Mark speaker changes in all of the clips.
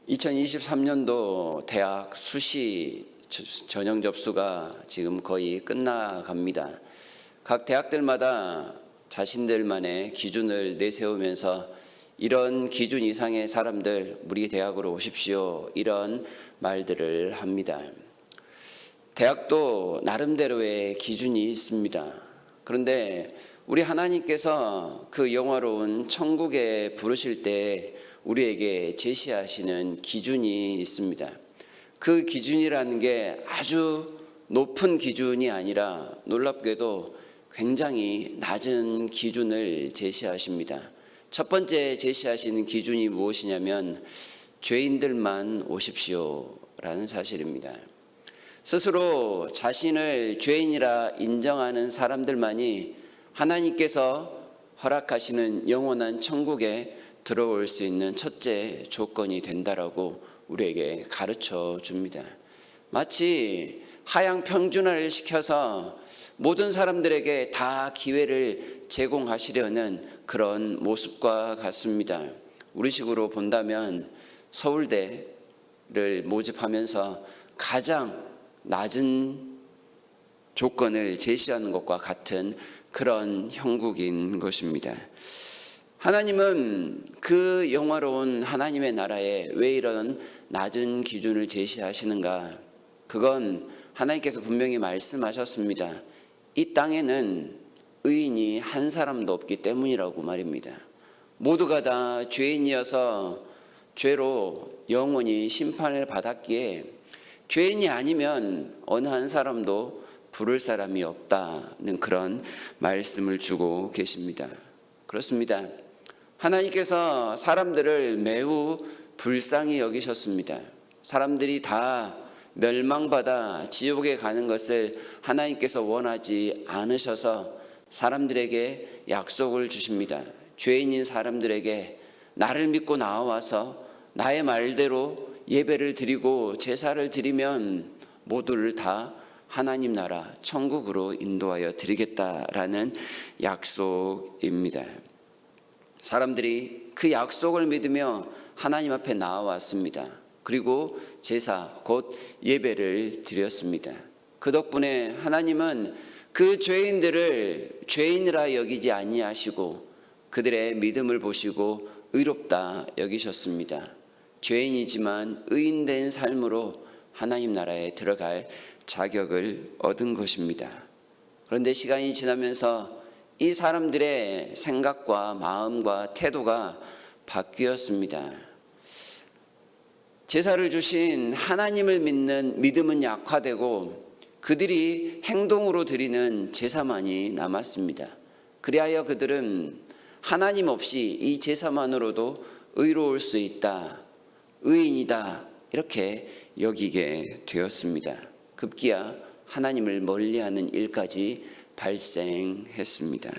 Speaker 1: 2023년도 대학 수시 전형 접수가 지금 거의 끝나갑니다. 각 대학들마다 자신들만의 기준을 내세우면서 이런 기준 이상의 사람들 우리 대학으로 오십시오, 이런 말들을 합니다. 대학도 나름대로의 기준이 있습니다. 그런데 우리 하나님께서 그 영화로운 천국에 부르실 때 우리에게 제시하시는 기준이 있습니다. 그 기준이라는 게 아주 높은 기준이 아니라 놀랍게도 굉장히 낮은 기준을 제시하십니다. 첫 번째 제시하시는 기준이 무엇이냐면 죄인들만 오십시오 라는 사실입니다. 스스로 자신을 죄인이라 인정하는 사람들만이 하나님께서 허락하시는 영원한 천국에 들어올 수 있는 첫째 조건이 된다라고 우리에게 가르쳐 줍니다. 마치 하향 평준화를 시켜서 모든 사람들에게 다 기회를 제공하시려는 그런 모습과 같습니다. 우리식으로 본다면 서울대를 모집하면서 가장 낮은 조건을 제시하는 것과 같은 그런 형국인 것입니다. 하나님은 그 영화로운 하나님의 나라에 왜 이런 낮은 기준을 제시하시는가? 그건 하나님께서 분명히 말씀하셨습니다. 이 땅에는 의인이 한 사람도 없기 때문이라고 말입니다. 모두가 다 죄인이어서 죄로 영원히 심판을 받았기에 죄인이 아니면 어느 한 사람도 부를 사람이 없다는 그런 말씀을 주고 계십니다. 그렇습니다. 하나님께서 사람들을 매우 불쌍히 여기셨습니다. 사람들이 다 멸망받아 지옥에 가는 것을 하나님께서 원하지 않으셔서 사람들에게 약속을 주십니다. 죄인인 사람들에게 나를 믿고 나와서 나의 말대로 예배를 드리고 제사를 드리면 모두를 다 하나님 나라 천국으로 인도하여 드리겠다라는 약속입니다. 사람들이 그 약속을 믿으며 하나님 앞에 나아왔습니다. 그리고 제사 곧 예배를 드렸습니다. 그 덕분에 하나님은 그 죄인들을 죄인이라 여기지 아니하시고 그들의 믿음을 보시고 의롭다 여기셨습니다. 죄인이지만 의인된 삶으로 하나님 나라에 들어갈 자격을 얻은 것입니다. 그런데 시간이 지나면서 이 사람들의 생각과 마음과 태도가 바뀌었습니다. 제사를 주신 하나님을 믿는 믿음은 약화되고 그들이 행동으로 드리는 제사만이 남았습니다. 그리하여 그들은 하나님 없이 이 제사만으로도 의로울 수 있다, 의인이다 이렇게 여기게 되었습니다. 급기야 하나님을 멀리하는 일까지 발생했습니다.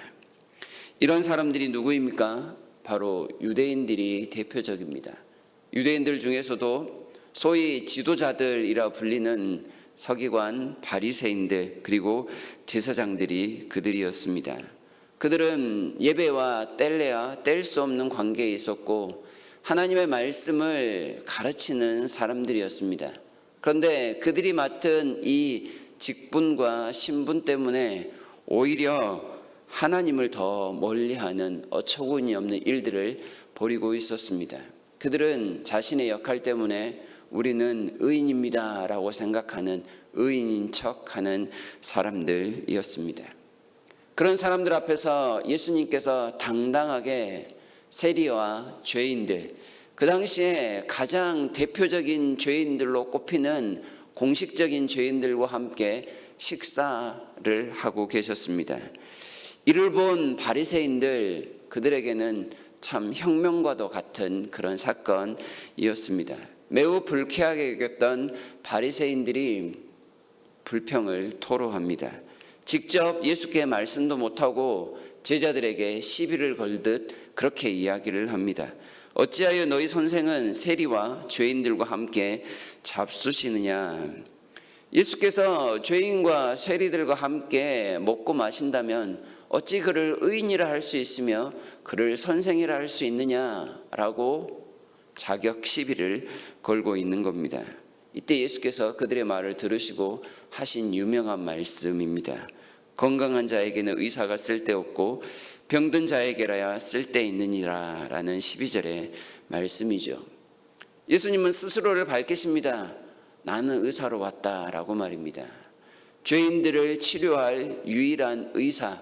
Speaker 1: 이런 사람들이 누구입니까? 바로 유대인들이 대표적입니다. 유대인들 중에서도 소위 지도자들이라 불리는 서기관, 바리새인들 그리고 제사장들이 그들이었습니다. 그들은 예배와 뗄래야 뗄 수 없는 관계에 있었고 하나님의 말씀을 가르치는 사람들이었습니다. 그런데 그들이 맡은 이 직분과 신분 때문에 오히려 하나님을 더 멀리하는 어처구니 없는 일들을 벌이고 있었습니다. 그들은 자신의 역할 때문에 우리는 의인입니다 라고 생각하는 의인인 척하는 사람들이었습니다. 그런 사람들 앞에서 예수님께서 당당하게 세리와 죄인들, 그 당시에 가장 대표적인 죄인들로 꼽히는 공식적인 죄인들과 함께 식사를 하고 계셨습니다. 이를 본 바리새인들, 그들에게는 참 혁명과도 같은 그런 사건이었습니다. 매우 불쾌하게 여겼던 바리새인들이 불평을 토로합니다. 직접 예수께 말씀도 못하고 제자들에게 시비를 걸듯 그렇게 이야기를 합니다. 어찌하여 너희 선생은 세리와 죄인들과 함께 잡수시느냐? 예수께서 죄인과 세리들과 함께 먹고 마신다면 어찌 그를 의인이라 할 수 있으며 그를 선생이라 할 수 있느냐라고 자격 시비를 걸고 있는 겁니다. 이때 예수께서 그들의 말을 들으시고 하신 유명한 말씀입니다. 건강한 자에게는 의사가 쓸데없고 병든 자에게라야 쓸데있느니라 라는 12절의 말씀이죠. 예수님은 스스로를 밝히십니다. 나는 의사로 왔다라고 말입니다. 죄인들을 치료할 유일한 의사,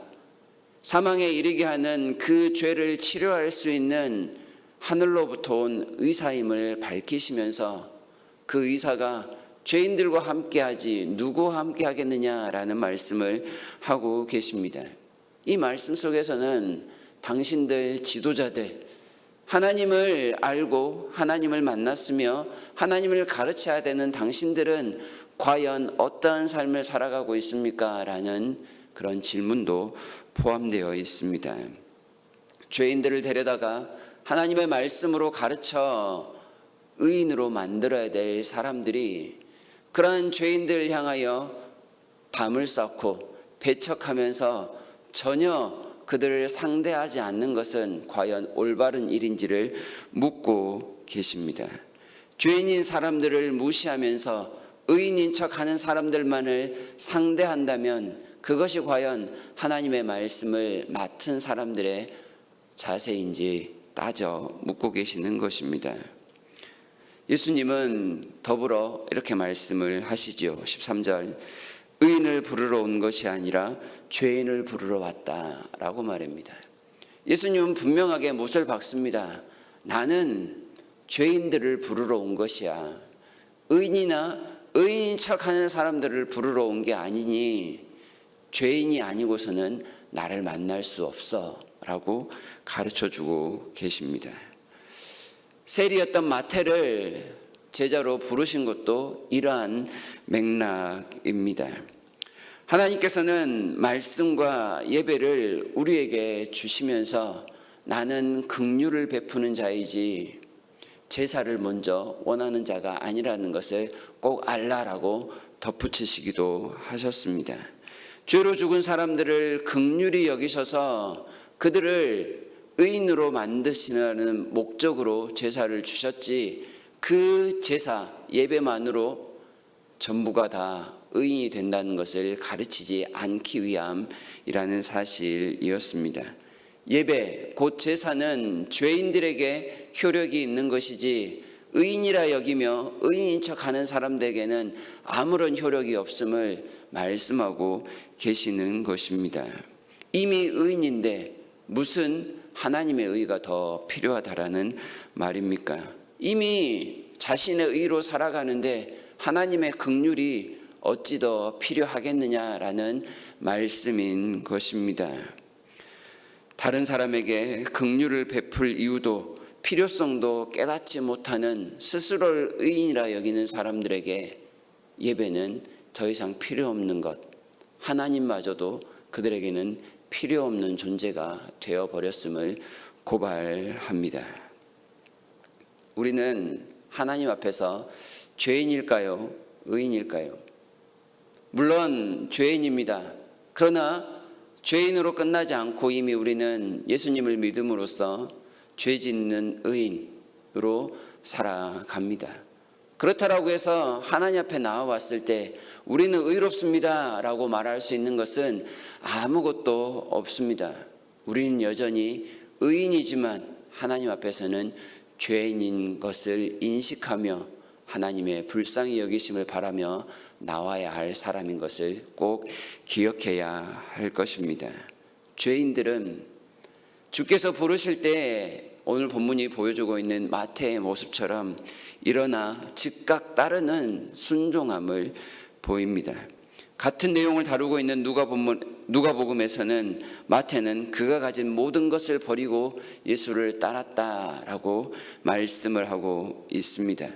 Speaker 1: 사망에 이르게 하는 그 죄를 치료할 수 있는 하늘로부터 온 의사임을 밝히시면서 그 의사가 죄인들과 함께하지 누구와 함께하겠느냐라는 말씀을 하고 계십니다. 이 말씀 속에서는 당신들 지도자들, 하나님을 알고 하나님을 만났으며 하나님을 가르쳐야 되는 당신들은 과연 어떠한 삶을 살아가고 있습니까? 라는 그런 질문도 포함되어 있습니다. 죄인들을 데려다가 하나님의 말씀으로 가르쳐 의인으로 만들어야 될 사람들이 그러한 죄인들을 향하여 담을 쌓고 배척하면서 전혀 그들을 상대하지 않는 것은 과연 올바른 일인지를 묻고 계십니다. 죄인인 사람들을 무시하면서 의인인 척하는 사람들만을 상대한다면 그것이 과연 하나님의 말씀을 맡은 사람들의 자세인지 따져 묻고 계시는 것입니다. 예수님은 더불어 이렇게 말씀을 하시죠. 13절, 의인을 부르러 온 것이 아니라 죄인을 부르러 왔다라고 말합니다. 예수님은 분명하게 못을 박습니다. 나는 죄인들을 부르러 온 것이야. 의인이나 의인인 척하는 사람들을 부르러 온 게 아니니 죄인이 아니고서는 나를 만날 수 없어 라고 가르쳐주고 계십니다. 세리였던 마태를 제자로 부르신 것도 이러한 맥락입니다. 하나님께서는 말씀과 예배를 우리에게 주시면서 나는 긍휼을 베푸는 자이지 제사를 먼저 원하는 자가 아니라는 것을 꼭 알라라고 덧붙이시기도 하셨습니다. 죄로 죽은 사람들을 긍휼히 여기셔서 그들을 의인으로 만드시는 목적으로 제사를 주셨지 그 제사 예배만으로 전부가 다 의인이 된다는 것을 가르치지 않기 위함이라는 사실이었습니다. 예배 곧 제사는 죄인들에게 효력이 있는 것이지 의인이라 여기며 의인인 척하는 사람들에게는 아무런 효력이 없음을 말씀하고 계시는 것입니다. 이미 의인인데 무슨 하나님의 의가 더 필요하다라는 말입니까? 이미 자신의 의로 살아가는데 하나님의 긍휼이 어찌 더 필요하겠느냐라는 말씀인 것입니다. 다른 사람에게 긍휼을 베풀 이유도 필요성도 깨닫지 못하는 스스로를 의인이라 여기는 사람들에게 예배는 더 이상 필요 없는 것, 하나님마저도 그들에게는 필요 없는 존재가 되어버렸음을 고발합니다. 우리는 하나님 앞에서 죄인일까요? 의인일까요? 물론 죄인입니다. 그러나 죄인으로 끝나지 않고 이미 우리는 예수님을 믿음으로써 죄 짓는 의인으로 살아갑니다. 그렇다라고 해서 하나님 앞에 나와왔을 때 우리는 의롭습니다 라고 말할 수 있는 것은 아무것도 없습니다. 우리는 여전히 의인이지만 하나님 앞에서는 죄인인 것을 인식하며 하나님의 불쌍히 여기심을 바라며 나와야 할 사람인 것을 꼭 기억해야 할 것입니다. 죄인들은 주께서 부르실 때 오늘 본문이 보여주고 있는 마태의 모습처럼 일어나 즉각 따르는 순종함을 보입니다. 같은 내용을 다루고 있는 누가복음에서는 마태는 그가 가진 모든 것을 버리고 예수를 따랐다라고 말씀을 하고 있습니다.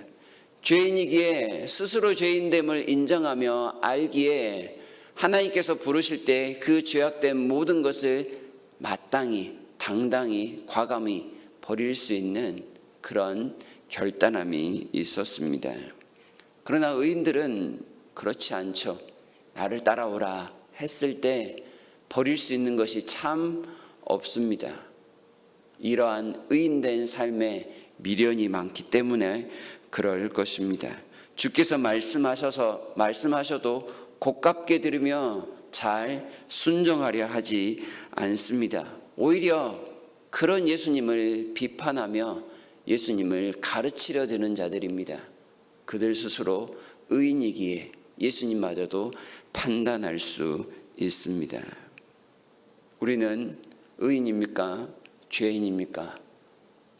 Speaker 1: 죄인이기에 스스로 죄인됨을 인정하며 알기에 하나님께서 부르실 때 그 죄악된 모든 것을 마땅히 당당히 과감히 버릴 수 있는 그런 결단함이 있었습니다. 그러나 의인들은 그렇지 않죠. 나를 따라오라 했을 때 버릴 수 있는 것이 참 없습니다. 이러한 의인된 삶에 미련이 많기 때문에 그럴 것입니다. 주께서 말씀하셔도 고깝게 들으며 잘 순종하려 하지 않습니다. 오히려 그런 예수님을 비판하며 예수님을 가르치려 드는 자들입니다. 그들 스스로 의인이기에 예수님마저도 판단할 수 있습니다. 우리는 의인입니까? 죄인입니까?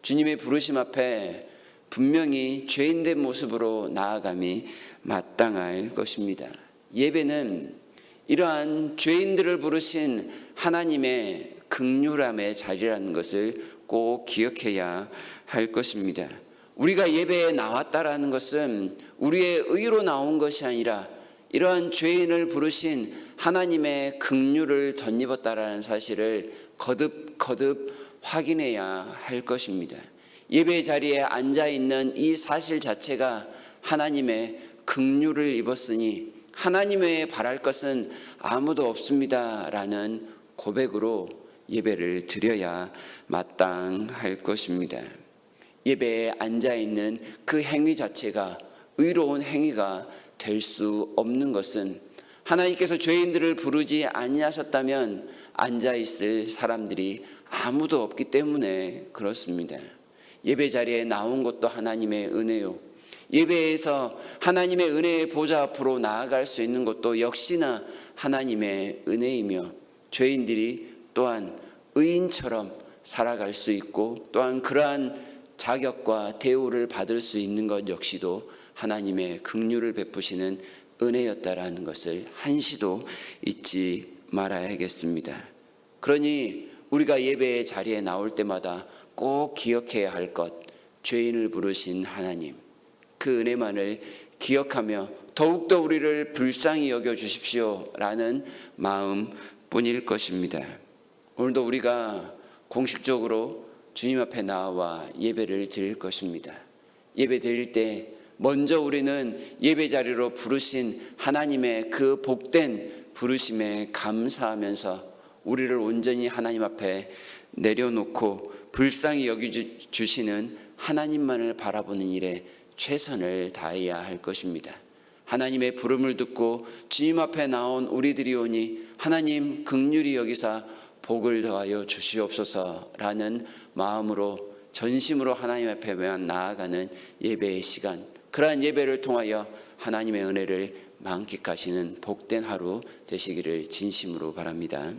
Speaker 1: 주님의 부르심 앞에 분명히 죄인된 모습으로 나아감이 마땅할 것입니다. 예배는 이러한 죄인들을 부르신 하나님의 긍휼함의 자리라는 것을 꼭 기억해야 할 것입니다. 우리가 예배에 나왔다라는 것은 우리의 의로 나온 것이 아니라 이러한 죄인을 부르신 하나님의 긍휼을 덧입었다라는 사실을 거듭 확인해야 할 것입니다. 예배 자리에 앉아 있는 이 사실 자체가 하나님의 긍휼을 입었으니 하나님 외에 바랄 것은 아무도 없습니다라는 고백으로 예배를 드려야 마땅할 것입니다. 예배에 앉아 있는 그 행위 자체가 의로운 행위가 될 수 없는 것은 하나님께서 죄인들을 부르지 아니하셨다면 앉아 있을 사람들이 아무도 없기 때문에 그렇습니다. 예배 자리에 나온 것도 하나님의 은혜요. 예배에서 하나님의 은혜의 보좌 앞으로 나아갈 수 있는 것도 역시나 하나님의 은혜이며 죄인들이 또한 의인처럼 살아갈 수 있고 또한 그러한 자격과 대우를 받을 수 있는 것 역시도 하나님의 긍휼을 베푸시는 은혜였다라는 것을 한시도 잊지 말아야겠습니다. 그러니 우리가 예배의 자리에 나올 때마다 꼭 기억해야 할 것, 죄인을 부르신 하나님, 그 은혜만을 기억하며 더욱더 우리를 불쌍히 여겨주십시오라는 마음뿐일 것입니다. 오늘도 우리가 공식적으로 주님 앞에 나와 예배를 드릴 것입니다. 예배 드릴 때 먼저 우리는 예배 자리로 부르신 하나님의 그 복된 부르심에 감사하면서 우리를 온전히 하나님 앞에 내려놓고 불쌍히 여겨주시는 하나님만을 바라보는 일에 최선을 다해야 할 것입니다. 하나님의 부름을 듣고 주님 앞에 나온 우리들이 오니 하나님 긍휼히 여기사 복을 더하여 주시옵소서라는 마음으로 전심으로 하나님 앞에만 나아가는 예배의 시간, 그러한 예배를 통하여 하나님의 은혜를 만끽하시는 복된 하루 되시기를 진심으로 바랍니다.